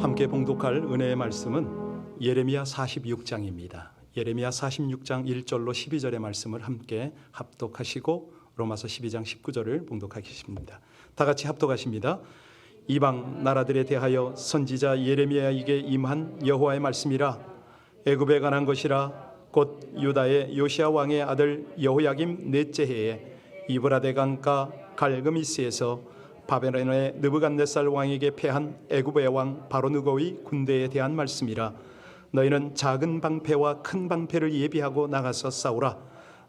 함께 봉독할 은혜의 말씀은 예레미야 46장입니다. 예레미야 46장 1절로 12절의 말씀을 함께 합독하시고 로마서 12장 19절을 봉독하겠습니다. 다 같이 합독하십니다. 이방 나라들에 대하여 선지자 예레미야에게 임한 여호와의 말씀이라. 애굽에 관한 것이라. 곧 유다의 요시야 왕의 아들 여호야김 넷째 해에 이브라데 강가 갈그미스에서 바벨론의 느부갓네살 왕에게 패한 애굽의 왕 바로느고의 군대에 대한 말씀이라. 너희는 작은 방패와 큰 방패를 예비하고 나가서 싸우라.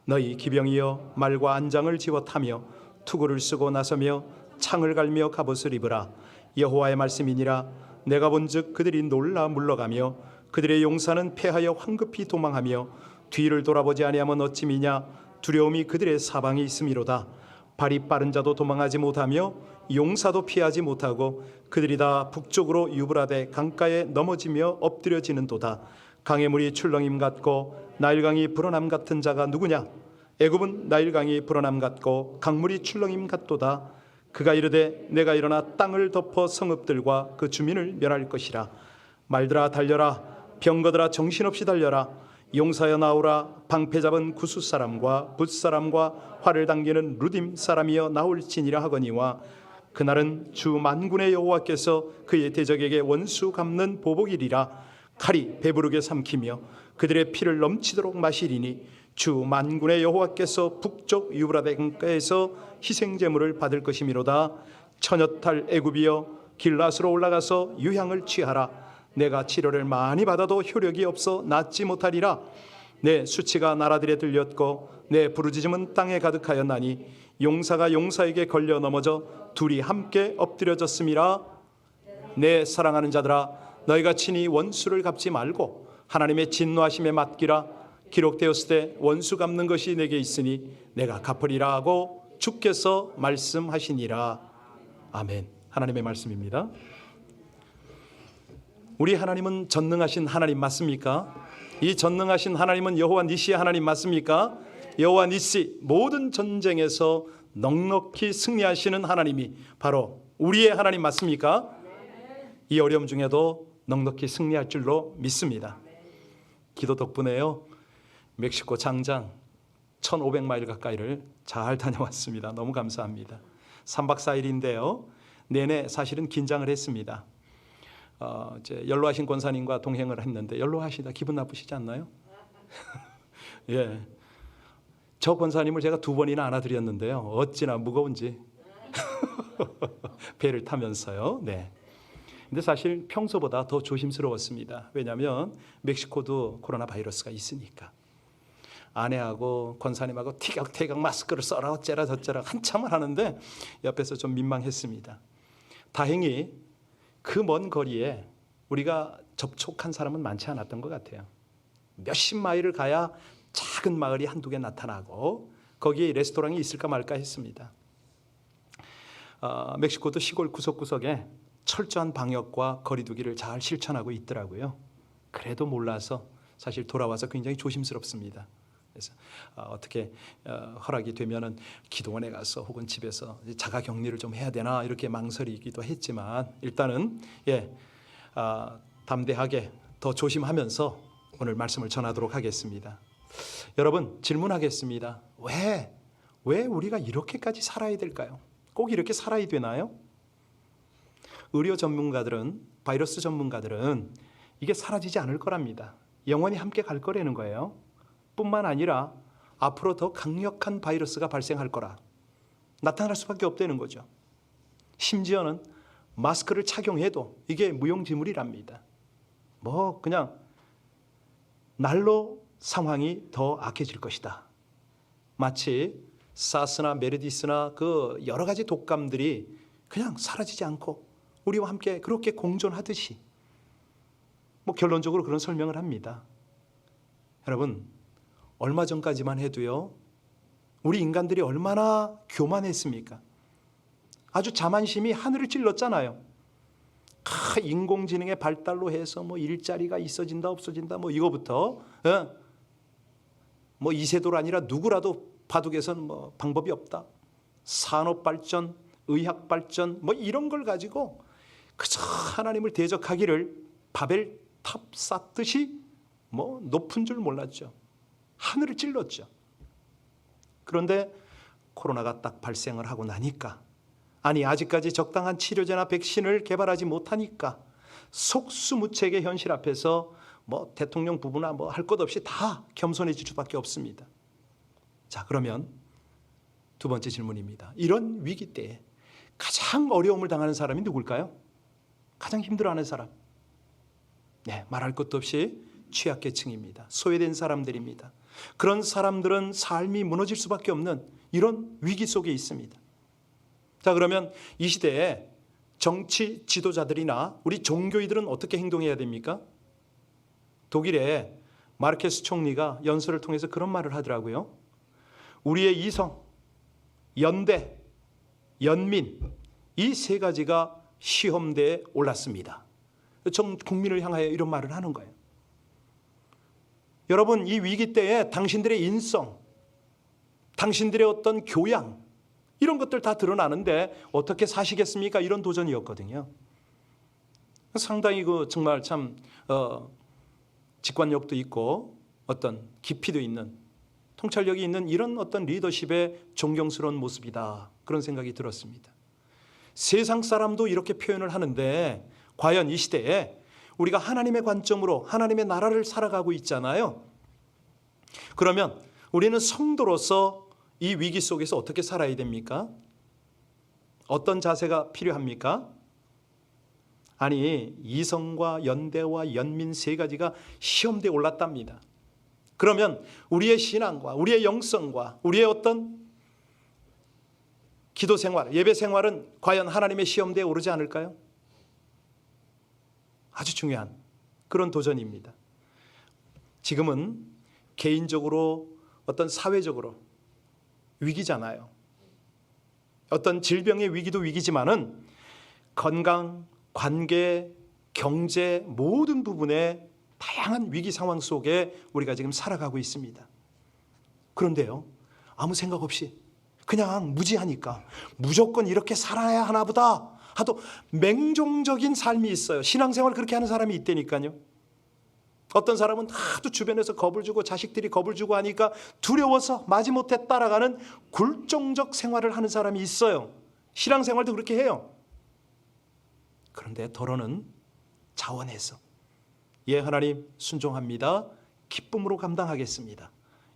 너희 기병이여 말과 안장을 지워 타며 투구를 쓰고 나서며 창을 갈며 갑옷을 입으라. 여호와의 말씀이니라. 내가 본즉 그들이 놀라 물러가며 그들의 용사는 패하여 황급히 도망하며 뒤를 돌아보지 아니하면 어찌 미냐. 두려움이 그들의 사방에 있음이로다. 발이 빠른 자도 도망하지 못하며 용사도 피하지 못하고 그들이 다 북쪽으로 유브라데 강가에 넘어지며 엎드려지는도다. 강의 물이 출렁임 같고 나일강이 불어남 같은 자가 누구냐. 애굽은 나일강이 불어남 같고 강물이 출렁임 같도다. 그가 이르되 내가 일어나 땅을 덮어 성읍들과 그 주민을 멸할 것이라. 말들아 달려라. 병거들아 정신없이 달려라. 용사여 나오라. 방패 잡은 구스 사람과 붓 사람과 활을 당기는 루딤 사람이여 나올지니라 하거니와 그날은 주 만군의 여호와께서 그의 대적에게 원수 갚는 보복이리라. 칼이 배부르게 삼키며 그들의 피를 넘치도록 마시리니 주 만군의 여호와께서 북쪽 유브라데 강가에서 희생제물을 받을 것이미로다. 처녀탈 애굽이여 길라스로 올라가서 유향을 취하라. 내가 치료를 많이 받아도 효력이 없어 낫지 못하리라. 내 수치가 나라들에 들렸고 내 부르짖음은 땅에 가득하였나니 용사가 용사에게 걸려 넘어져 둘이 함께 엎드려졌음이라. 내 사랑하는 자들아 너희가 친히 원수를 갚지 말고 하나님의 진노하심에 맡기라. 기록되었을 때 원수 갚는 것이 내게 있으니 내가 갚으리라 하고 주께서 말씀하시니라. 아멘. 하나님의 말씀입니다. 우리 하나님은 전능하신 하나님 맞습니까? 이 전능하신 하나님은 여호와 니시의 하나님 맞습니까? 여호와 니시, 모든 전쟁에서 넉넉히 승리하시는 하나님이 바로 우리의 하나님 맞습니까? 이 어려움 중에도 넉넉히 승리할 줄로 믿습니다. 기도 덕분에요 멕시코 장장 1500마일 가까이를 잘 다녀왔습니다. 너무 감사합니다. 3박 4일인데요 내내 사실은 긴장을 했습니다. 이제 연로하신 권사님과 동행을 했는데 연로하시다 기분 나쁘시지 않나요? 예, 저 권사님을 제가 2번이나 안아드렸는데요 어찌나 무거운지 배를 타면서요. 네. 근데 사실 평소보다 더 조심스러웠습니다. 왜냐하면 멕시코도 코로나 바이러스가 있으니까. 아내하고 권사님하고 티격태격 마스크를 써라 어째라 저째라 한참을 하는데 옆에서 좀 민망했습니다. 다행히 그 먼 거리에 우리가 접촉한 사람은 많지 않았던 것 같아요. 몇십 마일을 가야 작은 마을이 한두 개 나타나고 거기에 레스토랑이 있을까 말까 했습니다. 멕시코도 시골 구석구석에 철저한 방역과 거리두기를 잘 실천하고 있더라고요. 그래도 몰라서 사실 돌아와서 굉장히 조심스럽습니다. 그래서 어떻게 허락이 되면은 기도원에 가서 혹은 집에서 자가격리를 좀 해야 되나 이렇게 망설이기도 했지만 일단은 담대하게 더 조심하면서 오늘 말씀을 전하도록 하겠습니다. 여러분 질문하겠습니다. 왜 우리가 이렇게까지 살아야 될까요? 꼭 이렇게 살아야 되나요? 의료 전문가들은 바이러스 전문가들은 이게 사라지지 않을 거랍니다. 영원히 함께 갈 거라는 거예요. 뿐만 아니라 앞으로 더 강력한 바이러스가 발생할 거라 나타날 수밖에 없다는 거죠. 심지어는 마스크를 착용해도 이게 무용지물이랍니다. 그냥 날로 상황이 더 악해질 것이다. 마치 사스나 메르디스나 그 여러 가지 독감들이 그냥 사라지지 않고 우리와 함께 그렇게 공존하듯이 결론적으로 그런 설명을 합니다. 여러분 얼마 전까지만 해도요 우리 인간들이 얼마나 교만했습니까? 아주 자만심이 하늘을 찔렀잖아요. 인공지능의 발달로 해서 일자리가 있어진다 없어진다 이거부터 이세돌 아니라 누구라도 바둑에선 방법이 없다. 산업 발전, 의학 발전 이런 걸 가지고 그저 하나님을 대적하기를 바벨 탑 쌓듯이 높은 줄 몰랐죠. 하늘을 찔렀죠. 그런데 코로나가 딱 발생을 하고 나니까, 아니 아직까지 적당한 치료제나 백신을 개발하지 못하니까 속수무책의 현실 앞에서 대통령 부부나 할 것 없이 다 겸손해질 수밖에 없습니다. 자, 그러면 두 번째 질문입니다. 이런 위기 때에 가장 어려움을 당하는 사람이 누굴까요? 가장 힘들어하는 사람. 네, 말할 것도 없이 취약계층입니다. 소외된 사람들입니다. 그런 사람들은 삶이 무너질 수밖에 없는 이런 위기 속에 있습니다. 자, 그러면 이 시대에 정치 지도자들이나 우리 종교인들은 어떻게 행동해야 됩니까? 독일의 마르케스 총리가 연설을 통해서 그런 말을 하더라고요. 우리의 이성, 연대, 연민, 이 세 가지가 시험대에 올랐습니다. 전 국민을 향하여 이런 말을 하는 거예요. 여러분, 이 위기 때에 당신들의 인성, 당신들의 어떤 교양, 이런 것들 다 드러나는데 어떻게 사시겠습니까? 이런 도전이었거든요. 상당히 정말 참 직관력도 있고 어떤 깊이도 있는, 통찰력이 있는 이런 어떤 리더십의 존경스러운 모습이다, 그런 생각이 들었습니다. 세상 사람도 이렇게 표현을 하는데 과연 이 시대에 우리가 하나님의 관점으로 하나님의 나라를 살아가고 있잖아요. 그러면 우리는 성도로서 이 위기 속에서 어떻게 살아야 됩니까? 어떤 자세가 필요합니까? 아니, 이성과 연대와 연민 세 가지가 시험대에 올랐답니다. 그러면 우리의 신앙과 우리의 영성과 우리의 어떤 기도 생활, 예배 생활은 과연 하나님의 시험대에 오르지 않을까요? 아주 중요한 그런 도전입니다. 지금은 개인적으로 어떤 사회적으로 위기잖아요. 어떤 질병의 위기도 위기지만은 건강, 관계, 경제 모든 부분에 다양한 위기 상황 속에 우리가 지금 살아가고 있습니다. 그런데요, 아무 생각 없이 그냥 무지하니까 무조건 이렇게 살아야 하나 보다 하도 맹종적인 삶이 있어요. 신앙생활 그렇게 하는 사람이 있다니까요. 어떤 사람은 하도 주변에서 겁을 주고 자식들이 겁을 주고 하니까 두려워서 마지못해 따라가는 굴종적 생활을 하는 사람이 있어요. 신앙생활도 그렇게 해요. 그런데 더러는 자원해서 예, 하나님 순종합니다, 기쁨으로 감당하겠습니다,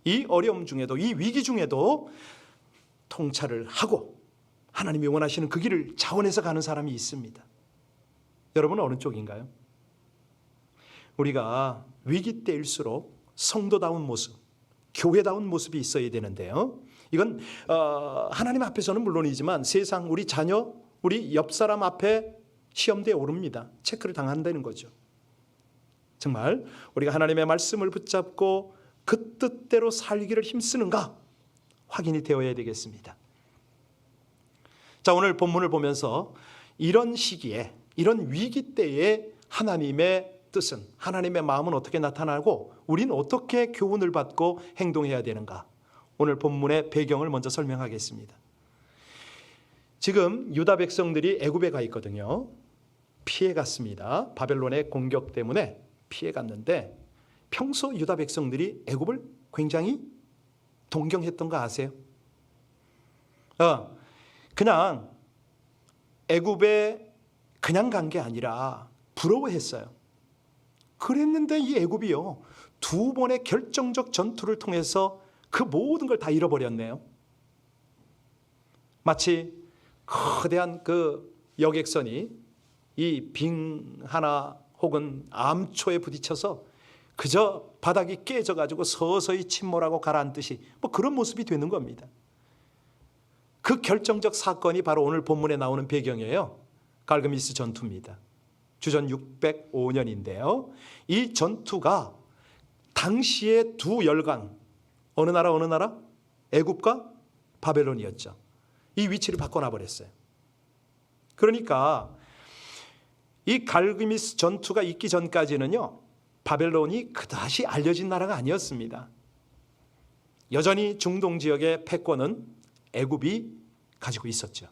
이 어려움 중에도 이 위기 중에도 통찰을 하고 하나님이 원하시는 그 길을 자원해서 가는 사람이 있습니다. 여러분은 어느 쪽인가요? 우리가 위기 때일수록 성도다운 모습, 교회다운 모습이 있어야 되는데요, 이건 하나님 앞에서는 물론이지만 세상 우리 자녀, 우리 옆 사람 앞에 시험대에 오릅니다. 체크를 당한다는 거죠. 정말 우리가 하나님의 말씀을 붙잡고 그 뜻대로 살기를 힘쓰는가 확인이 되어야 되겠습니다. 자, 오늘 본문을 보면서 이런 시기에, 이런 위기 때에 하나님의 뜻은, 하나님의 마음은 어떻게 나타나고 우리는 어떻게 교훈을 받고 행동해야 되는가, 오늘 본문의 배경을 먼저 설명하겠습니다. 지금 유다 백성들이 애굽에 가 있거든요. 피해 갔습니다. 바벨론의 공격 때문에 피해 갔는데 평소 유다 백성들이 애굽을 굉장히 동경했던 거 아세요? 그냥 애굽에 그냥 간 게 아니라 부러워했어요. 그랬는데 이 애굽이요, 두 번의 결정적 전투를 통해서 그 모든 걸 다 잃어버렸네요. 마치 거대한 그 여객선이 이 빙 하나 혹은 암초에 부딪혀서 그저 바닥이 깨져가지고 서서히 침몰하고 가라앉듯이 그런 모습이 되는 겁니다. 그 결정적 사건이 바로 오늘 본문에 나오는 배경이에요. 갈그미스 전투입니다. 주전 605년인데요. 이 전투가 당시의 두 열강, 어느 나라? 애굽과 바벨론이었죠. 이 위치를 바꿔놔 버렸어요. 그러니까 이 갈그미스 전투가 있기 전까지는요, 바벨론이 그다지 알려진 나라가 아니었습니다. 여전히 중동 지역의 패권은 애굽이 가지고 있었죠.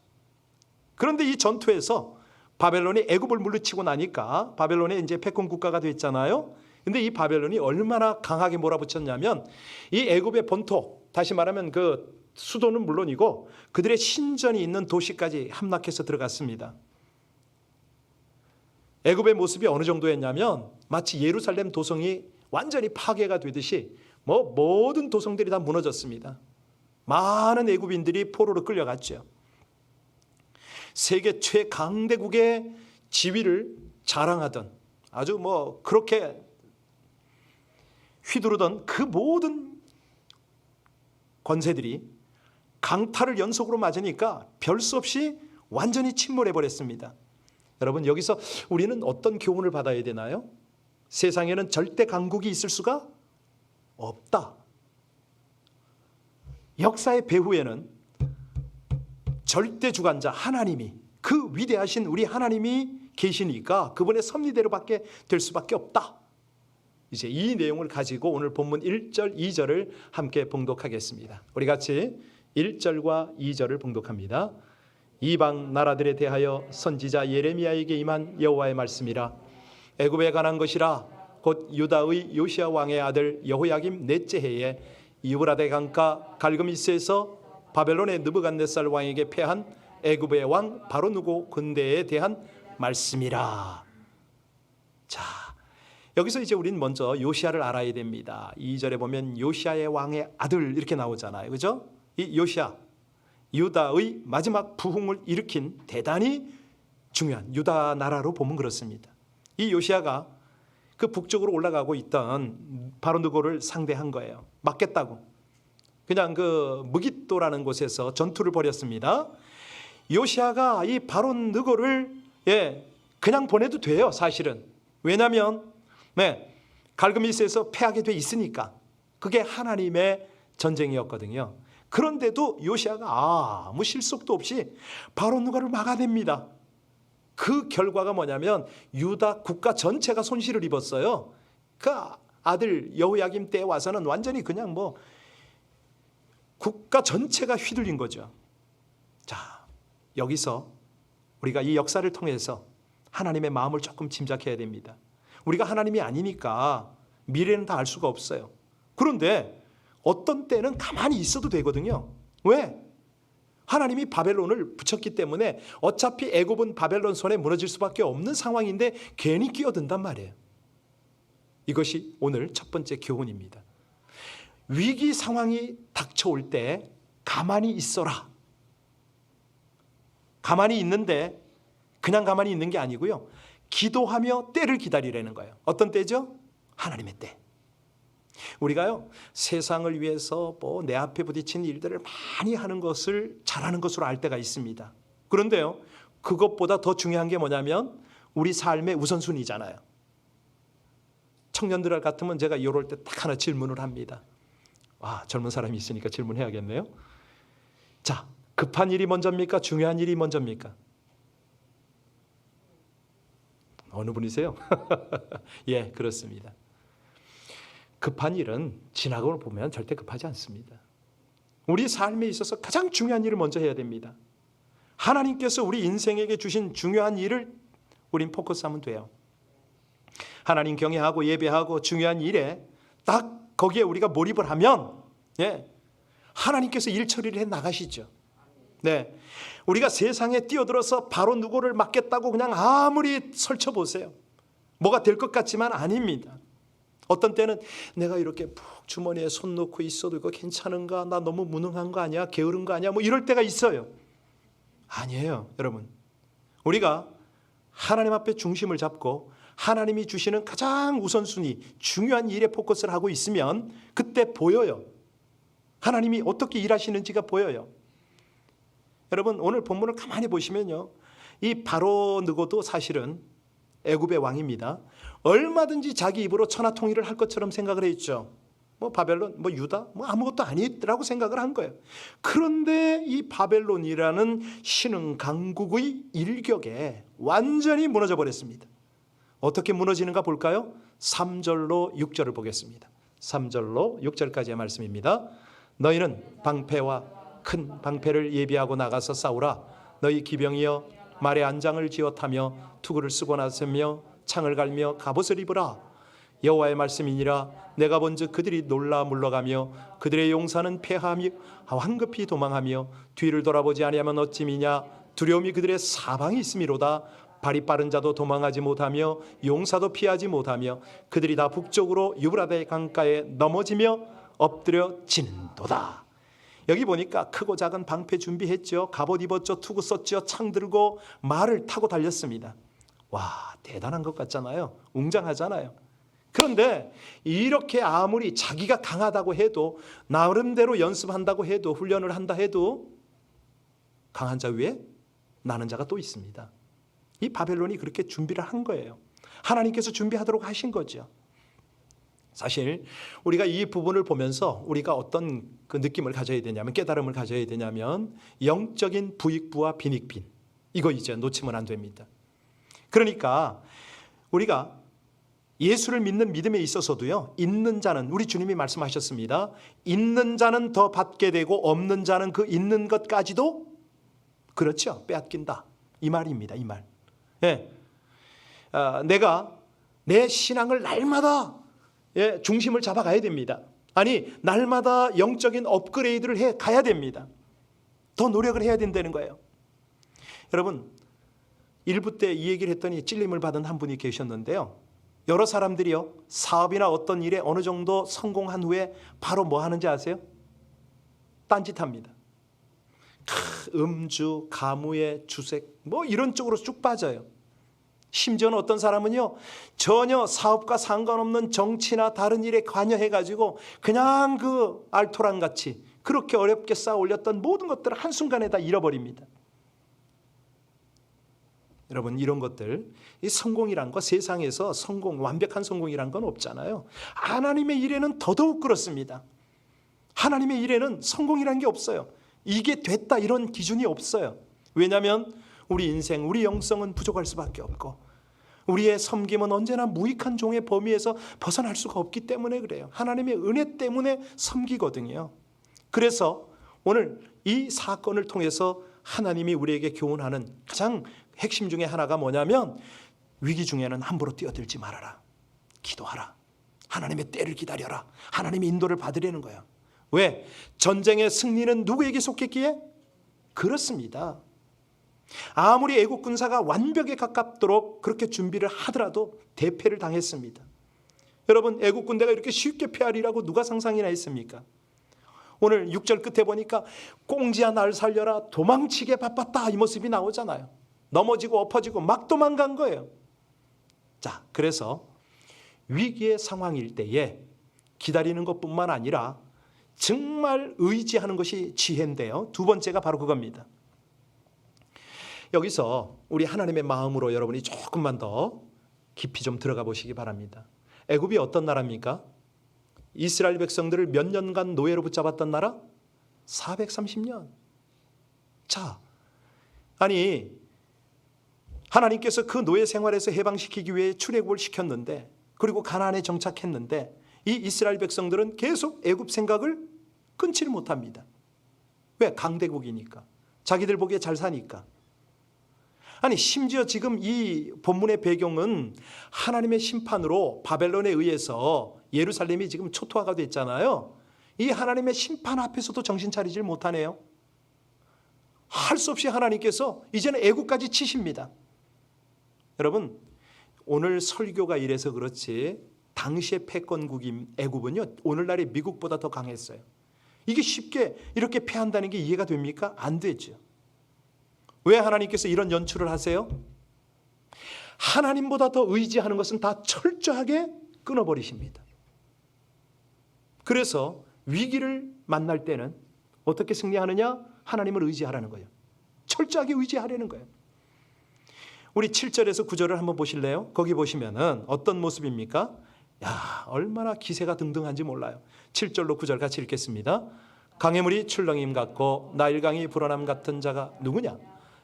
그런데 이 전투에서 바벨론이 애굽을 물리치고 나니까 바벨론이 이제 패권 국가가 됐잖아요. 근데 이 바벨론이 얼마나 강하게 몰아붙였냐면 이 애굽의 본토, 다시 말하면 그 수도는 물론이고 그들의 신전이 있는 도시까지 함락해서 들어갔습니다. 애굽의 모습이 어느 정도였냐면 마치 예루살렘 도성이 완전히 파괴가 되듯이 모든 도성들이 다 무너졌습니다. 많은 애굽인들이 포로로 끌려갔죠. 세계 최강대국의 지위를 자랑하던 아주 그렇게 휘두르던 그 모든 권세들이 강타를 연속으로 맞으니까 별 수 없이 완전히 침몰해 버렸습니다. 여러분, 여기서 우리는 어떤 교훈을 받아야 되나요? 세상에는 절대 강국이 있을 수가 없다. 역사의 배후에는 절대 주관자 하나님이, 그 위대하신 우리 하나님이 계시니까 그분의 섭리대로밖에 될 수밖에 없다. 이제 이 내용을 가지고 오늘 본문 1절, 2절을 함께 봉독하겠습니다. 우리 같이 1절과 2절을 봉독합니다. 이방 나라들에 대하여 선지자 예레미야에게 임한 여호와의 말씀이라. 애굽에 관한 것이라. 곧 유다의 요시야 왕의 아들 여호야김 넷째 해에 유브라데 강가 갈그미스에서 바벨론의 느부갓네살 왕에게 패한 애굽의 왕 바로누고 군대에 대한 말씀이라. 자, 여기서 이제 우리는 먼저 요시야를 알아야 됩니다. 2절에 보면 요시야의 왕의 아들 이렇게 나오잖아요. 그죠? 이 요시야, 유다의 마지막 부흥을 일으킨 대단히 중요한 유다 나라로 보면 그렇습니다. 이 요시야가 그 북쪽으로 올라가고 있던 바로누고를 상대한 거예요. 막겠다고. 그냥 그 무깃도라는 곳에서 전투를 벌였습니다. 요시야가 이 바로누고를 그냥 보내도 돼요, 사실은. 왜냐하면 갈그미스에서 패하게 돼 있으니까. 그게 하나님의 전쟁이었거든요. 그런데도 요시야가 아무 실속도 없이 바로누고를 막아냅니다. 그 결과가 뭐냐면 유다 국가 전체가 손실을 입었어요. 그 아들 여호야김 때 와서는 완전히 그냥 국가 전체가 휘둘린 거죠. 자, 여기서 우리가 이 역사를 통해서 하나님의 마음을 조금 짐작해야 됩니다. 우리가 하나님이 아니니까 미래는 다 알 수가 없어요. 그런데 어떤 때는 가만히 있어도 되거든요. 왜? 하나님이 바벨론을 붙였기 때문에 어차피 애굽은 바벨론 손에 무너질 수밖에 없는 상황인데 괜히 끼어든단 말이에요. 이것이 오늘 첫 번째 교훈입니다. 위기 상황이 닥쳐올 때 가만히 있어라. 가만히 있는데 그냥 가만히 있는 게 아니고요. 기도하며 때를 기다리라는 거예요. 어떤 때죠? 하나님의 때. 우리가요, 세상을 위해서 내 앞에 부딪힌 일들을 많이 하는 것을 잘하는 것으로 알 때가 있습니다. 그런데요, 그것보다 더 중요한 게 뭐냐면 우리 삶의 우선순위잖아요. 청년들 같으면 제가 이럴 때 딱 하나 질문을 합니다. 젊은 사람이 있으니까 질문해야겠네요. 자, 급한 일이 먼저입니까? 중요한 일이 먼저입니까? 어느 분이세요? 예, 그렇습니다. 급한 일은 지나고 보면 절대 급하지 않습니다. 우리 삶에 있어서 가장 중요한 일을 먼저 해야 됩니다. 하나님께서 우리 인생에게 주신 중요한 일을 우린 포커스하면 돼요. 하나님 경외하고 예배하고 중요한 일에 딱 거기에 우리가 몰입을 하면 하나님께서 일 처리를 해 나가시죠. 우리가 세상에 뛰어들어서 바로누고를 막겠다고 그냥 아무리 설쳐보세요. 뭐가 될 것 같지만 아닙니다. 어떤 때는 내가 이렇게 푹 주머니에 손 놓고 있어도 이거 괜찮은가? 나 너무 무능한 거 아니야? 게으른 거 아니야? 이럴 때가 있어요. 아니에요, 여러분. 우리가 하나님 앞에 중심을 잡고 하나님이 주시는 가장 우선순위, 중요한 일에 포커스를 하고 있으면 그때 보여요. 하나님이 어떻게 일하시는지가 보여요. 여러분, 오늘 본문을 가만히 보시면요, 이 바로누고도 사실은 애굽의 왕입니다. 얼마든지 자기 입으로 천하통일을 할 것처럼 생각을 했죠. 바벨론, 유다, 아무것도 아니라고 생각을 한 거예요. 그런데 이 바벨론이라는 신흥 강국의 일격에 완전히 무너져 버렸습니다. 어떻게 무너지는가 볼까요? 3절로 6절을 보겠습니다. 3절로 6절까지의 말씀입니다. 너희는 방패와 큰 방패를 예비하고 나가서 싸우라. 너희 기병이여 말에 안장을 지어 타며 투구를 쓰고 나서며 창을 갈며 갑옷을 입으라. 여호와의 말씀이니라. 내가 본즉 그들이 놀라 물러가며 그들의 용사는 패하며 황급히 도망하며 뒤를 돌아보지 아니하면 어찌미냐. 두려움이 그들의 사방이 있음이로다. 발이 빠른 자도 도망하지 못하며 용사도 피하지 못하며 그들이 다 북쪽으로 유브라데 강가에 넘어지며 엎드려 지는도다. 여기 보니까 크고 작은 방패 준비했죠. 갑옷 입었죠. 투구 썼죠. 창 들고 말을 타고 달렸습니다. 와, 대단한 것 같잖아요. 웅장하잖아요. 그런데 이렇게 아무리 자기가 강하다고 해도, 나름대로 연습한다고 해도, 훈련을 한다 해도 강한 자 위에 나는 자가 또 있습니다. 이 바벨론이 그렇게 준비를 한 거예요. 하나님께서 준비하도록 하신 거죠. 사실 우리가 이 부분을 보면서 우리가 어떤 그 느낌을 가져야 되냐면, 깨달음을 가져야 되냐면, 영적인 부익부와 빈익빈, 이거 이제 놓치면 안 됩니다. 그러니까 우리가 예수를 믿는 믿음에 있어서도요, 있는 자는, 우리 주님이 말씀하셨습니다. 있는 자는 더 받게 되고 없는 자는 그 있는 것까지도, 그렇죠, 빼앗긴다, 이 말입니다. 이 말. 예. 내가 내 신앙을 날마다 중심을 잡아가야 됩니다. 아니, 날마다 영적인 업그레이드를 해 가야 됩니다. 더 노력을 해야 된다는 거예요. 여러분, 일부 때 이 얘기를 했더니 찔림을 받은 한 분이 계셨는데요. 여러 사람들이요, 사업이나 어떤 일에 어느 정도 성공한 후에 바로 뭐 하는지 아세요? 딴짓합니다. 음주, 가무에, 주색, 뭐 이런 쪽으로 쭉 빠져요. 심지어는 어떤 사람은요, 전혀 사업과 상관없는 정치나 다른 일에 관여해가지고 그냥 그 알토란같이 그렇게 어렵게 쌓아 올렸던 모든 것들을 한순간에 다 잃어버립니다. 여러분, 이런 것들, 이 성공이란 거, 세상에서 성공, 완벽한 성공이란 건 없잖아요. 하나님의 일에는 더더욱 그렇습니다. 하나님의 일에는 성공이란 게 없어요. 이게 됐다 이런 기준이 없어요. 왜냐하면 우리 인생, 우리 영성은 부족할 수밖에 없고, 우리의 섬김은 언제나 무익한 종의 범위에서 벗어날 수가 없기 때문에 그래요. 하나님의 은혜 때문에 섬기거든요. 그래서 오늘 이 사건을 통해서 하나님이 우리에게 교훈하는 가장 핵심 중에 하나가 뭐냐면, 위기 중에는 함부로 뛰어들지 말아라. 기도하라. 하나님의 때를 기다려라. 하나님의 인도를 받으려는 거예요. 왜? 전쟁의 승리는 누구에게 속했기에? 그렇습니다. 아무리 애국 군사가 완벽에 가깝도록 그렇게 준비를 하더라도 대패를 당했습니다. 여러분, 애국 군대가 이렇게 쉽게 패하리라고 누가 상상이나 했습니까? 오늘 6절 끝에 보니까 꽁지야 날 살려라, 도망치게 바빴다, 이 모습이 나오잖아요. 넘어지고 엎어지고 막 도망간 거예요. 자, 그래서 위기의 상황일 때에 기다리는 것뿐만 아니라 정말 의지하는 것이 지혜인데요. 두 번째가 바로 그겁니다. 여기서 우리 하나님의 마음으로 여러분이 조금만 더 깊이 좀 들어가 보시기 바랍니다. 애굽이 어떤 나라입니까? 이스라엘 백성들을 몇 년간 노예로 붙잡았던 나라? 430년. 자, 아니, 하나님께서 그 노예 생활에서 해방시키기 위해 출애굽을 시켰는데, 그리고 가나안에 정착했는데, 이 이스라엘 백성들은 계속 애굽 생각을 끊지를 못합니다. 왜? 강대국이니까. 자기들 보기에 잘 사니까. 아니, 심지어 지금 이 본문의 배경은 하나님의 심판으로 바벨론에 의해서 예루살렘이 지금 초토화가 됐잖아요. 이 하나님의 심판 앞에서도 정신 차리질 못하네요. 할 수 없이 하나님께서 이제는 애국까지 치십니다. 여러분, 오늘 설교가 이래서 그렇지 당시의 패권국인 애굽은요, 오늘날의 미국보다 더 강했어요. 이게 쉽게 이렇게 패한다는 게 이해가 됩니까? 안 되죠. 왜 하나님께서 이런 연출을 하세요? 하나님보다 더 의지하는 것은 다 철저하게 끊어버리십니다. 그래서 위기를 만날 때는 어떻게 승리하느냐? 하나님을 의지하라는 거예요. 철저하게 의지하라는 거예요. 우리 7절에서 9절을 한번 보실래요? 거기 보시면은 어떤 모습입니까? 야, 얼마나 기세가 등등한지 몰라요. 7절로 9절 같이 읽겠습니다. 강해물이 출렁임 같고 나일강이 불어남 같은 자가 누구냐?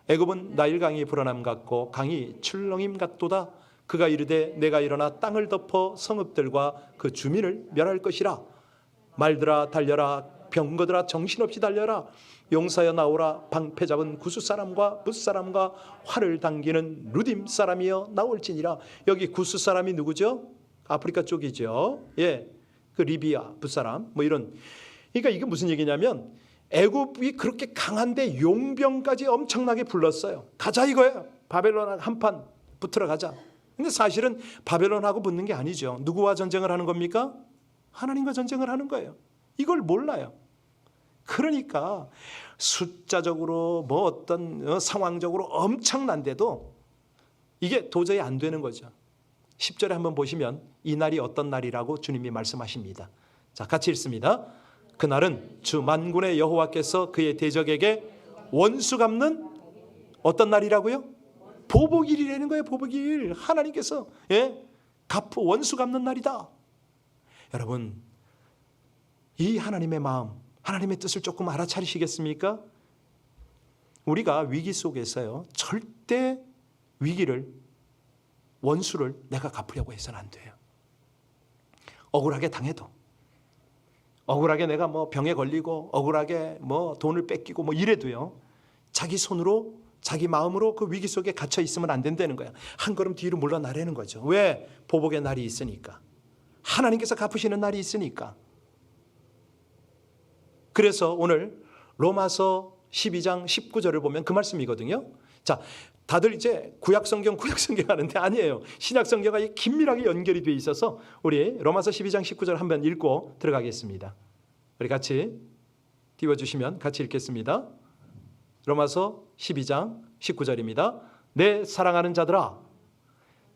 애굽은 나일강이 불어남 같고 강이 출렁임 같도다. 그가 이르되 내가 일어나 땅을 덮어 성읍들과 그 주민을 멸할 것이라. 말들아 달려라, 병거들아 정신없이 달려라. 용사여 나오라. 방패 잡은 구스 사람과 붓 사람과 활을 당기는 루딤 사람이여 나올지니라. 여기 구스 사람이 누구죠? 아프리카 쪽이죠. 예, 그 리비아 붓 사람 뭐 이런. 그러니까 이게 무슨 얘기냐면 애굽이 그렇게 강한데 용병까지 엄청나게 불렀어요. 가자 이거예요. 바벨론하고 한판 붙으러 가자. 근데 사실은 바벨론하고 붙는 게 아니죠. 누구와 전쟁을 하는 겁니까? 하나님과 전쟁을 하는 거예요. 이걸 몰라요. 그러니까 숫자적으로 뭐 어떤 상황적으로 엄청난데도 이게 도저히 안 되는 거죠. 10절에 한번 보시면 이 날이 어떤 날이라고 주님이 말씀하십니다. 자, 같이 읽습니다. 그날은 주 만군의 여호와께서 그의 대적에게 원수 갚는 어떤 날이라고요? 보복일이라는 거예요. 보복일. 하나님께서 원수 갚는 날이다. 여러분, 이 하나님의 마음, 하나님의 뜻을 조금 알아차리시겠습니까? 우리가 위기 속에서요, 절대 위기를, 원수를 내가 갚으려고 해서는 안 돼요. 억울하게 당해도, 억울하게 내가 뭐 병에 걸리고, 억울하게 뭐 돈을 뺏기고 뭐 이래도요, 자기 손으로, 자기 마음으로 그 위기 속에 갇혀 있으면 안 된다는 거야. 한 걸음 뒤로 물러나라는 거죠. 왜? 보복의 날이 있으니까. 하나님께서 갚으시는 날이 있으니까. 그래서 오늘 로마서 12장 19절을 보면 그 말씀이거든요. 자, 다들 이제 구약성경 하는데 아니에요. 신약성경과 긴밀하게 연결이 되어 있어서 우리 로마서 12장 19절 한번 읽고 들어가겠습니다. 우리 같이 띄워주시면 같이 읽겠습니다. 로마서 12장 19절입니다. 내 사랑하는 자들아,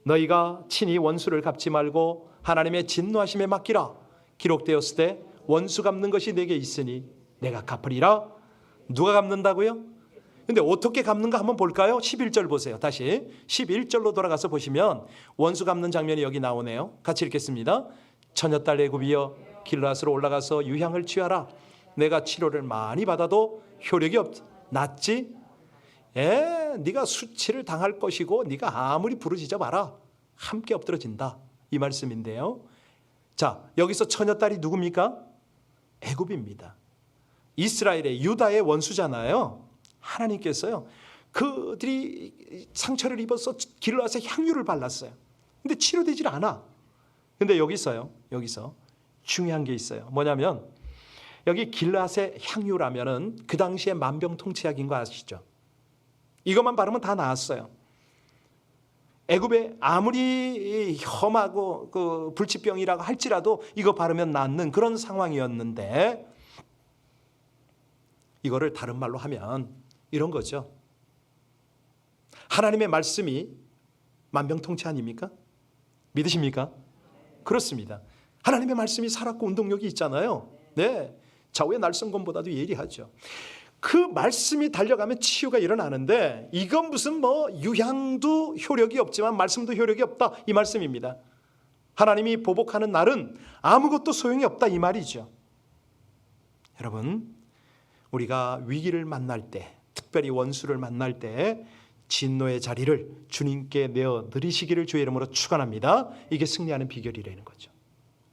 너희가 친히 원수를 갚지 말고 하나님의 진노하심에 맡기라. 기록되었을 때 원수 갚는 것이 내게 있으니 내가 갚으리라. 누가 갚는다고요? 근데 어떻게 갚는가 한번 볼까요? 11절 보세요. 다시 11절로 돌아가서 보시면 원수 갚는 장면이 여기 나오네요. 같이 읽겠습니다. 처녀딸 애굽이여 길라스로 올라가서 유향을 취하라. 내가 치료를 많이 받아도 효력이 낫지? 네가 수치를 당할 것이고 네가 아무리 부르짖어 봐라. 함께 엎드러진다. 이 말씀인데요. 자, 여기서 처녀딸이 누굽니까? 애굽입니다. 이스라엘의 유다의 원수잖아요. 하나님께서요, 그들이 상처를 입어서 길앗에 향유를 발랐어요. 근데 치료되질 않아. 근데 여기서 중요한 게 있어요. 뭐냐면 여기 길앗의 향유라면은 그 당시에 만병통치약인 거 아시죠? 이것만 바르면 다 나았어요. 애굽에 아무리 험하고 그 불치병이라고 할지라도 이거 바르면 낫는 그런 상황이었는데, 이거를 다른 말로 하면 이런 거죠. 하나님의 말씀이 만병통치 아닙니까? 믿으십니까? 그렇습니다. 하나님의 말씀이 살았고 운동력이 있잖아요. 네, 좌우의 날성검보다도 예리하죠. 그 말씀이 달려가면 치유가 일어나는데, 이건 무슨 뭐 유향도 효력이 없지만 말씀도 효력이 없다, 이 말씀입니다. 하나님이 보복하는 날은 아무것도 소용이 없다, 이 말이죠. 여러분, 우리가 위기를 만날 때, 특별히 원수를 만날 때 진노의 자리를 주님께 내어 드리시기를 주의 이름으로 축원합니다. 이게 승리하는 비결이라는 거죠.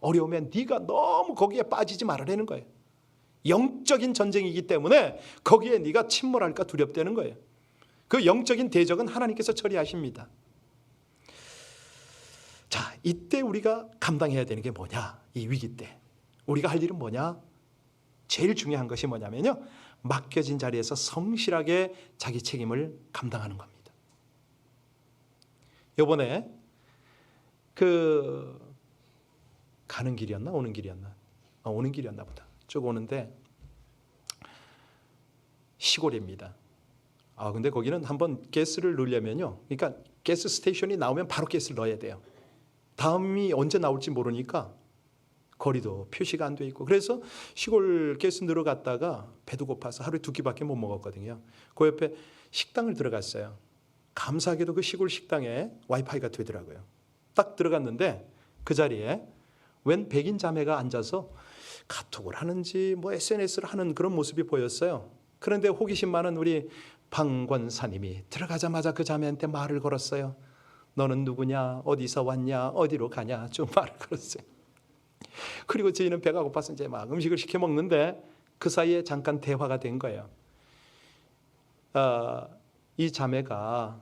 어려우면 네가 너무 거기에 빠지지 말으라는 거예요. 영적인 전쟁이기 때문에 거기에 네가 침몰할까 두렵다는 거예요. 그 영적인 대적은 하나님께서 처리하십니다. 자, 이때 우리가 감당해야 되는 게 뭐냐? 이 위기 때 우리가 할 일은 뭐냐? 제일 중요한 것이 뭐냐면요, 맡겨진 자리에서 성실하게 자기 책임을 감당하는 겁니다. 이번에 가는 길이었나 오는 길이었나? 오는 길이었나 보다. 쭉 오는데 시골입니다. 근데 거기는 한번 가스를 넣으려면요, 그러니까 가스 스테이션이 나오면 바로 가스를 넣어야 돼요. 다음이 언제 나올지 모르니까 거리도 표시가 안 돼 있고, 그래서 시골 가스 넣으러 갔다가 배도 고파서 하루에 2끼밖에 못 먹었거든요. 그 옆에 식당을 들어갔어요. 감사하게도 그 시골 식당에 와이파이가 되더라고요. 딱 들어갔는데 그 자리에 웬 백인 자매가 앉아서 카톡을 하는지 뭐 SNS를 하는 그런 모습이 보였어요. 그런데 호기심 많은 우리 방 권사님이 들어가자마자 그 자매한테 말을 걸었어요. 너는 누구냐? 어디서 왔냐? 어디로 가냐? 좀 말을 걸었어요. 그리고 저희는 배가 고파서 이제 막 음식을 시켜 먹는데, 그 사이에 잠깐 대화가 된 거예요. 이 자매가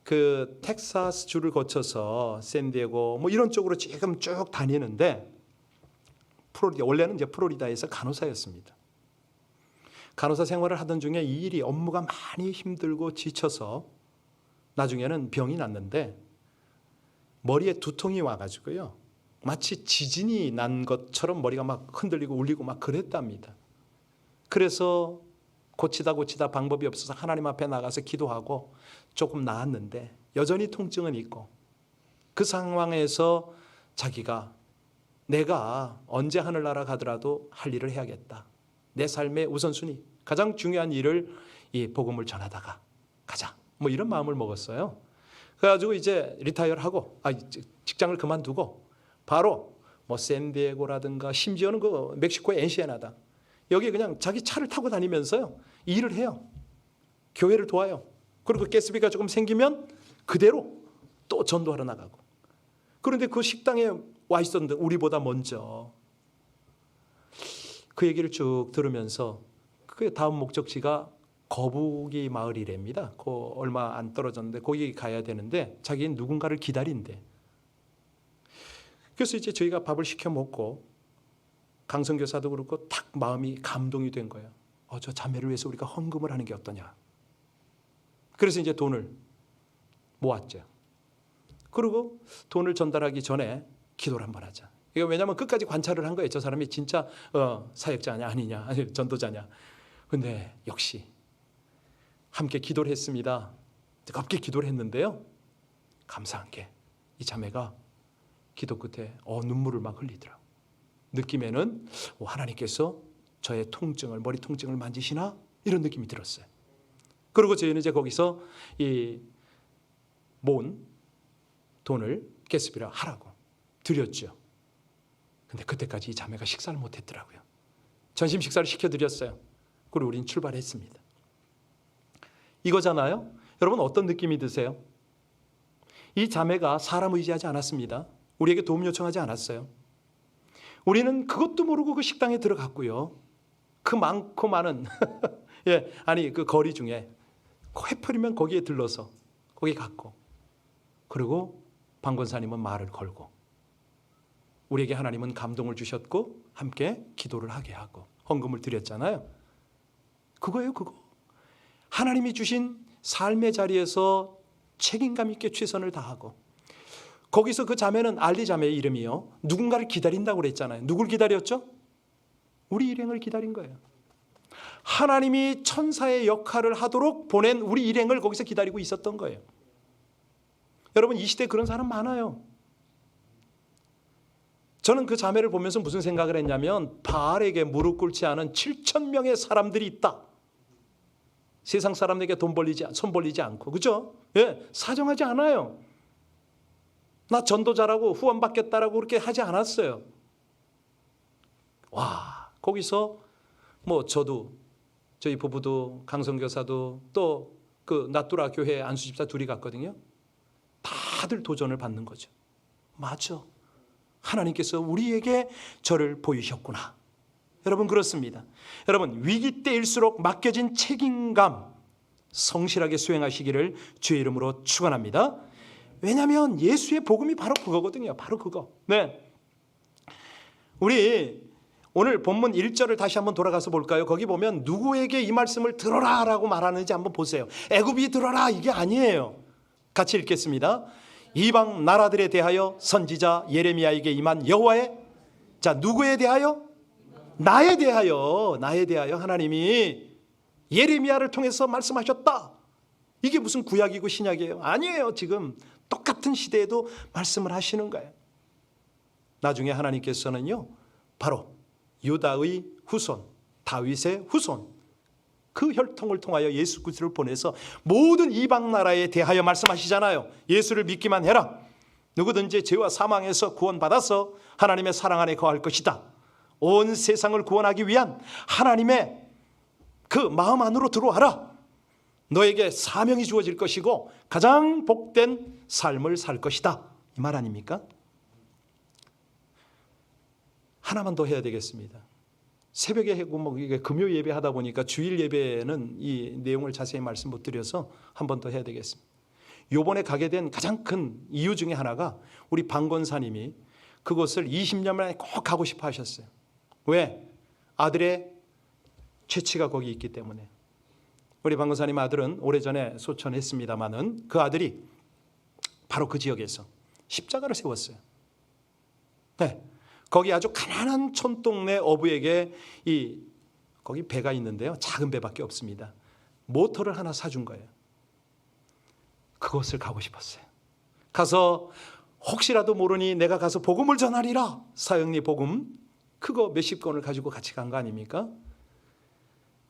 그 텍사스 주를 거쳐서 샌디에고 뭐 이런 쪽으로 지금 쭉 다니는데, 플로리다, 원래는 이제 플로리다에서 간호사였습니다. 간호사 생활을 하던 중에 이 일이 업무가 많이 힘들고 지쳐서 나중에는 병이 났는데 머리에 두통이 와가지고요, 마치 지진이 난 것처럼 머리가 막 흔들리고 울리고 막 그랬답니다. 그래서 고치다 방법이 없어서 하나님 앞에 나가서 기도하고 조금 나았는데 여전히 통증은 있고, 그 상황에서 자기가 내가 언제 하늘나라 가더라도 할 일을 해야겠다. 내 삶의 우선순위, 가장 중요한 일을 이 복음을 전하다가 가자. 뭐 이런 마음을 먹었어요. 그래가지고 이제 리타이어하고 직장을 그만두고 바로 뭐 샌디에고라든가 심지어는 그 멕시코의 엔시에나다, 여기 그냥 자기 차를 타고 다니면서요 일을 해요. 교회를 도와요. 그리고 가스비가 조금 생기면 그대로 또 전도하러 나가고. 그런데 그 식당에 와 있었는데 우리보다 먼저 그 얘기를 쭉 들으면서 그 다음 목적지가 거북이 마을이랍니다. 그 얼마 안 떨어졌는데 거기 가야 되는데 자기는 누군가를 기다린대. 그래서 이제 저희가 밥을 시켜 먹고 강성교사도 그렇고 딱 마음이 감동이 된 거예요. 저 자매를 위해서 우리가 헌금을 하는 게 어떠냐. 그래서 이제 돈을 모았죠. 그리고 돈을 전달하기 전에 기도를 한번 하자. 이거 왜냐하면 끝까지 관찰을 한 거예요. 저 사람이 진짜 사역자냐 아니냐, 아니 전도자냐. 근데 역시 함께 기도를 했습니다. 뜨겁게 기도를 했는데요, 감사한 게 이 자매가 기도 끝에 눈물을 막 흘리더라고요. 느낌에는 하나님께서 저의 통증을, 머리 통증을 만지시나? 이런 느낌이 들었어요. 그리고 저희는 이제 거기서 이 모은 돈을 가스비를 하라고 드렸죠. 근데 그때까지 이 자매가 식사를 못했더라고요. 점심 식사를 시켜드렸어요. 그리고 우린 출발했습니다. 이거잖아요. 여러분 어떤 느낌이 드세요? 이 자매가 사람 의지하지 않았습니다. 우리에게 도움 요청하지 않았어요. 우리는 그것도 모르고 그 식당에 들어갔고요. 그 많고 많은 그 거리 중에 해프리면 거기에 들러서 거기 갔고, 그리고 방권사님은 말을 걸고, 우리에게 하나님은 감동을 주셨고 함께 기도를 하게 하고 헌금을 드렸잖아요. 그거예요, 그거. 하나님이 주신 삶의 자리에서 책임감 있게 최선을 다하고, 거기서 그 자매는 알리 자매의 이름이요, 누군가를 기다린다고 그랬잖아요. 누굴 기다렸죠? 우리 일행을 기다린 거예요. 하나님이 천사의 역할을 하도록 보낸 우리 일행을 거기서 기다리고 있었던 거예요. 여러분 이 시대에 그런 사람 많아요. 저는 그 자매를 보면서 무슨 생각을 했냐면, 바알에게 무릎 꿇지 않은 7,000명의 사람들이 있다. 세상 사람에게 손 벌리지 않고, 그죠? 사정하지 않아요. 나 전도자라고 후원 받겠다라고 그렇게 하지 않았어요. 와, 거기서 뭐 저희 부부도 강성교사도 또 그 나뚜라 교회 안수집사 둘이 갔거든요. 다들 도전을 받는 거죠. 맞아, 하나님께서 우리에게 저를 보이셨구나. 여러분 그렇습니다. 여러분 위기 때일수록 맡겨진 책임감 성실하게 수행하시기를 주의 이름으로 축원합니다. 왜냐하면 예수의 복음이 바로 그거거든요. 바로 그거. 네, 우리 오늘 본문 1절을 다시 한번 돌아가서 볼까요? 거기 보면 누구에게 이 말씀을 들어라 라고 말하는지 한번 보세요. 애굽이 들어라 이게 아니에요. 같이 읽겠습니다. 이방 나라들에 대하여 선지자 예레미야에게 임한 여호와의, 자 누구에 대하여? 나에 대하여 하나님이 예레미야를 통해서 말씀하셨다. 이게 무슨 구약이고 신약이에요? 아니에요. 지금 똑같은 시대에도 말씀을 하시는 거예요. 나중에 하나님께서는요 바로 유다의 후손, 다윗의 후손, 그 혈통을 통하여 예수 그리스도를 보내서 모든 이방 나라에 대하여 말씀하시잖아요. 예수를 믿기만 해라. 누구든지 죄와 사망에서 구원받아서 하나님의 사랑 안에 거할 것이다. 온 세상을 구원하기 위한 하나님의 그 마음 안으로 들어와라. 너에게 사명이 주어질 것이고 가장 복된 삶을 살 것이다. 이 말 아닙니까? 하나만 더 해야 되겠습니다. 새벽에 하고 뭐 이게 금요 예배 하다 보니까 주일 예배는 이 내용을 자세히 말씀 못 드려서 한 번 더 해야 되겠습니다. 요번에 가게 된 가장 큰 이유 중에 하나가 우리 방 권사님이 그곳을 20년 만에 꼭 가고 싶어 하셨어요. 왜? 아들의 최치가 거기 있기 때문에. 우리 방 권사님 아들은 오래전에 소천했습니다마는 그 아들이 바로 그 지역에서 십자가를 세웠어요. 네. 거기 아주 가난한 촌동네 어부에게 거기 배가 있는데요. 작은 배밖에 없습니다. 모터를 하나 사준 거예요. 그곳을 가고 싶었어요. 가서 혹시라도 모르니 내가 가서 복음을 전하리라. 사형리 복음 그거 몇십 권을 가지고 같이 간 거 아닙니까?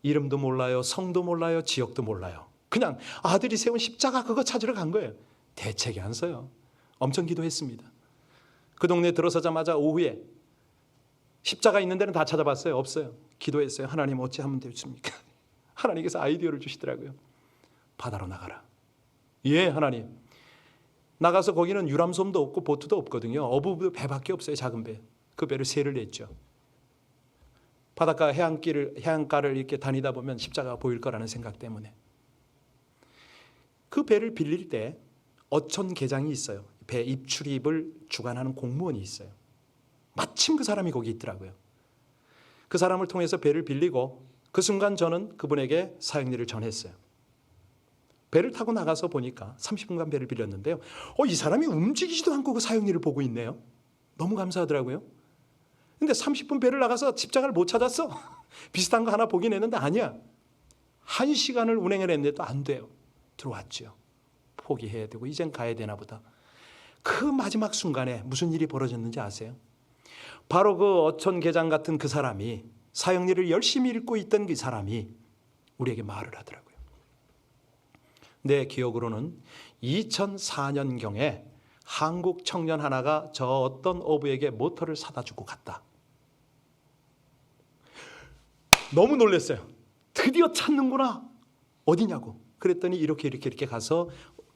이름도 몰라요. 성도 몰라요. 지역도 몰라요. 그냥 아들이 세운 십자가 그거 찾으러 간 거예요. 대책이 안 서요. 엄청 기도했습니다. 그 동네에 들어서자마자 오후에 십자가 있는 데는 다 찾아봤어요. 없어요. 기도했어요. 하나님 어찌 하면 되겠습니까? 하나님께서 아이디어를 주시더라고요. 바다로 나가라. 예, 하나님. 나가서 거기는 유람선도 없고 보트도 없거든요. 어부 배밖에 없어요. 작은 배. 그 배를 세를 냈죠. 바닷가 해안가를 이렇게 다니다 보면 십자가가 보일 거라는 생각 때문에. 그 배를 빌릴 때 어촌 계장이 있어요. 배 입출입을 주관하는 공무원이 있어요. 마침 그 사람이 거기 있더라고요. 그 사람을 통해서 배를 빌리고 그 순간 저는 그분에게 사형리를 전했어요. 배를 타고 나가서 보니까 30분간 배를 빌렸는데요. 이 사람이 움직이지도 않고 그 사형리를 보고 있네요. 너무 감사하더라고요. 근데 30분 배를 나가서 십자가를 못 찾았어. 비슷한 거 하나 보긴 했는데 아니야. 1시간을 운행을 했는데도 안 돼요. 들어왔죠. 포기해야 되고 이젠 가야 되나 보다. 그 마지막 순간에 무슨 일이 벌어졌는지 아세요? 바로 그 어촌 계장 같은 그 사람이 사형리를 열심히 읽고 있던 그 사람이 우리에게 말을 하더라고요. 내 기억으로는 2004년경에 한국 청년 하나가 저 어떤 어부에게 모터를 사다 주고 갔다. 너무 놀랐어요. 드디어 찾는구나. 어디냐고. 그랬더니 이렇게 가서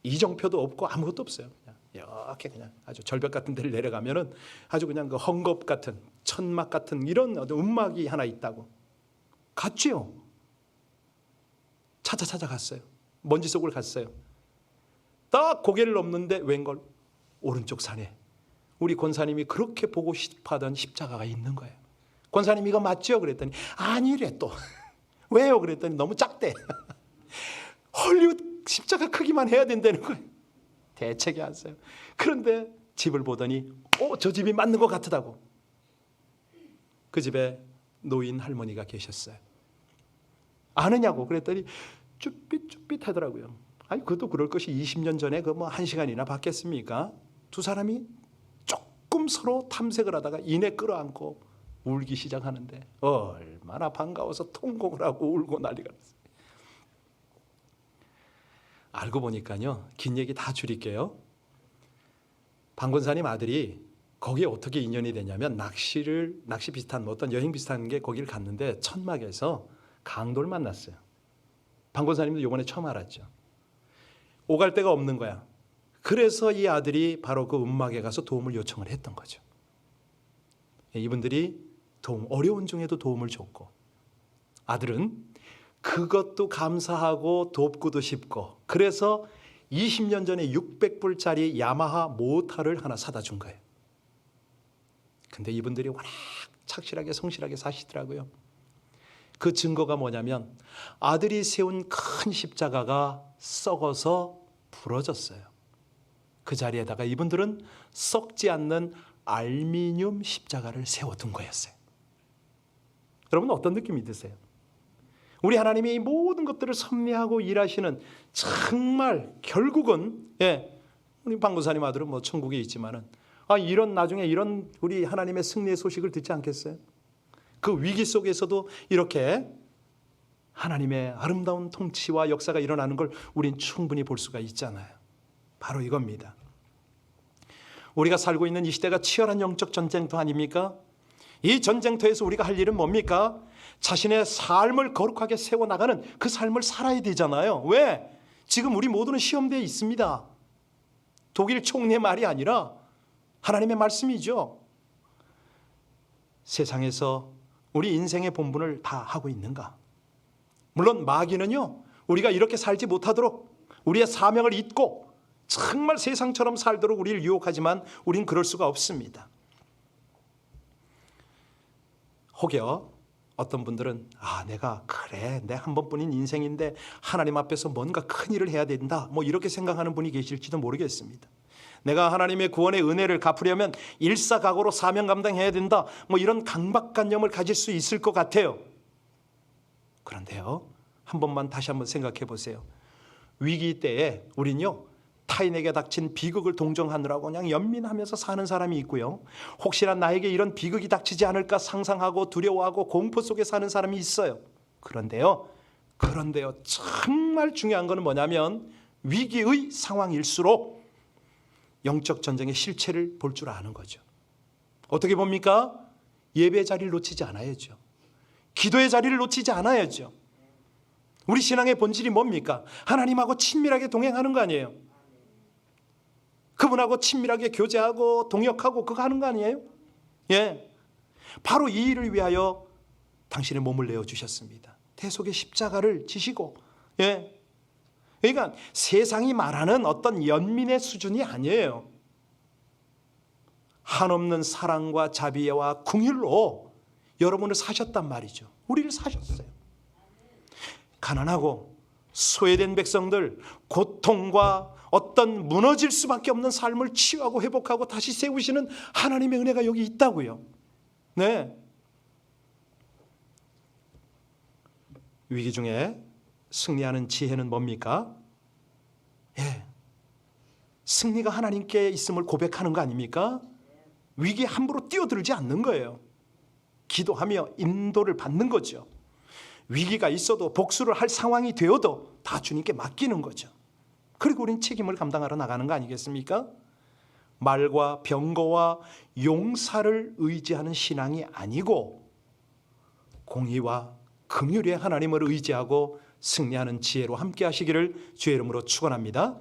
이정표도 없고 아무것도 없어요. 이렇게 그냥 아주 절벽 같은 데를 내려가면은 아주 그냥 그 헝겊 같은 천막 같은 이런 움막이 하나 있다고. 갔지요. 찾아갔어요. 먼지 속을 갔어요. 딱 고개를 넘는데 웬걸 오른쪽 산에 우리 권사님이 그렇게 보고 싶어하던 십자가가 있는 거예요. 권사님 이거 맞죠? 그랬더니 아니래 또. 왜요? 그랬더니 너무 작대. 헐리우드 십자가 크기만 해야 된다는 거예요. 대책이 안 써요. 그런데 집을 보더니 저 집이 맞는 것 같다고. 그 집에 노인 할머니가 계셨어요. 아느냐고 그랬더니 쭈삣쭈삣 하더라고요. 아니 그것도 그럴 것이 20년 전에 그 뭐 1시간이나 받겠습니까? 두 사람이 조금 서로 탐색을 하다가 이내 끌어안고 울기 시작하는데 얼마나 반가워서 통곡을 하고 울고 난리가 났어요. 알고 보니까요. 긴 얘기 다 줄일게요. 방권사님 아들이 거기에 어떻게 인연이 되냐면 낚시 비슷한 어떤 여행 비슷한 게 거기를 갔는데 천막에서 강도를 만났어요. 방권사님도 이번에 처음 알았죠. 오갈 데가 없는 거야. 그래서 이 아들이 바로 그 움막에 가서 도움을 요청을 했던 거죠. 이분들이 어려운 중에도 도움을 줬고 아들은 그것도 감사하고 돕고도 싶고 그래서 20년 전에 600불짜리 야마하 모터를 하나 사다 준 거예요. 근데 이분들이 워낙 착실하게 성실하게 사시더라고요. 그 증거가 뭐냐면 아들이 세운 큰 십자가가 썩어서 부러졌어요. 그 자리에다가 이분들은 썩지 않는 알미늄 십자가를 세워둔 거였어요. 여러분 어떤 느낌이 드세요? 우리 하나님이 이 모든 것들을 섭리하고 일하시는 정말 결국은 우리 방구사님 아들은 뭐 천국에 있지만은 이런 나중에 이런 우리 하나님의 승리의 소식을 듣지 않겠어요? 그 위기 속에서도 이렇게 하나님의 아름다운 통치와 역사가 일어나는 걸 우린 충분히 볼 수가 있잖아요. 바로 이겁니다. 우리가 살고 있는 이 시대가 치열한 영적 전쟁터 아닙니까? 이 전쟁터에서 우리가 할 일은 뭡니까? 자신의 삶을 거룩하게 세워나가는 그 삶을 살아야 되잖아요. 왜? 지금 우리 모두는 시험대에 있습니다. 독일 총리의 말이 아니라 하나님의 말씀이죠. 세상에서 우리 인생의 본분을 다 하고 있는가? 물론 마귀는요, 우리가 이렇게 살지 못하도록 우리의 사명을 잊고 정말 세상처럼 살도록 우리를 유혹하지만 우린 그럴 수가 없습니다. 혹여 어떤 분들은 내가 내 한 번뿐인 인생인데 하나님 앞에서 뭔가 큰 일을 해야 된다, 이렇게 생각하는 분이 계실지도 모르겠습니다. 내가 하나님의 구원의 은혜를 갚으려면 일사각오로 사명 감당해야 된다, 이런 강박관념을 가질 수 있을 것 같아요. 그런데요, 다시 한번 생각해 보세요. 위기 때에 우린요, 타인에게 닥친 비극을 동정하느라고 그냥 연민하면서 사는 사람이 있고요, 혹시나 나에게 이런 비극이 닥치지 않을까 상상하고 두려워하고 공포 속에 사는 사람이 있어요. 그런데요, 정말 중요한 것은 뭐냐면 위기의 상황일수록 영적 전쟁의 실체를 볼 줄 아는 거죠. 어떻게 봅니까? 예배 자리를 놓치지 않아야죠. 기도의 자리를 놓치지 않아야죠. 우리 신앙의 본질이 뭡니까? 하나님하고 친밀하게 동행하는 거 아니에요? 그분하고 친밀하게 교제하고 동역하고 그거 하는 거 아니에요? 예, 바로 이 일을 위하여 당신의 몸을 내어주셨습니다. 대속의 십자가를 지시고, 그러니까 세상이 말하는 어떤 연민의 수준이 아니에요. 한없는 사랑과 자비와 긍휼로 여러분을 사셨단 말이죠. 우리를 사셨어요. 가난하고 소외된 백성들, 고통과 어떤 무너질 수밖에 없는 삶을 치유하고 회복하고 다시 세우시는 하나님의 은혜가 여기 있다고요. 네. 위기 중에 승리하는 지혜는 뭡니까? 승리가 하나님께 있음을 고백하는 거 아닙니까? 위기에 함부로 뛰어들지 않는 거예요. 기도하며 인도를 받는 거죠. 위기가 있어도 복수를 할 상황이 되어도 다 주님께 맡기는 거죠. 그리고 우린 책임을 감당하러 나가는 거 아니겠습니까? 말과 병거와 용사를 의지하는 신앙이 아니고 공의와 긍휼의 하나님을 의지하고 승리하는 지혜로 함께 하시기를 주의 이름으로 축원합니다.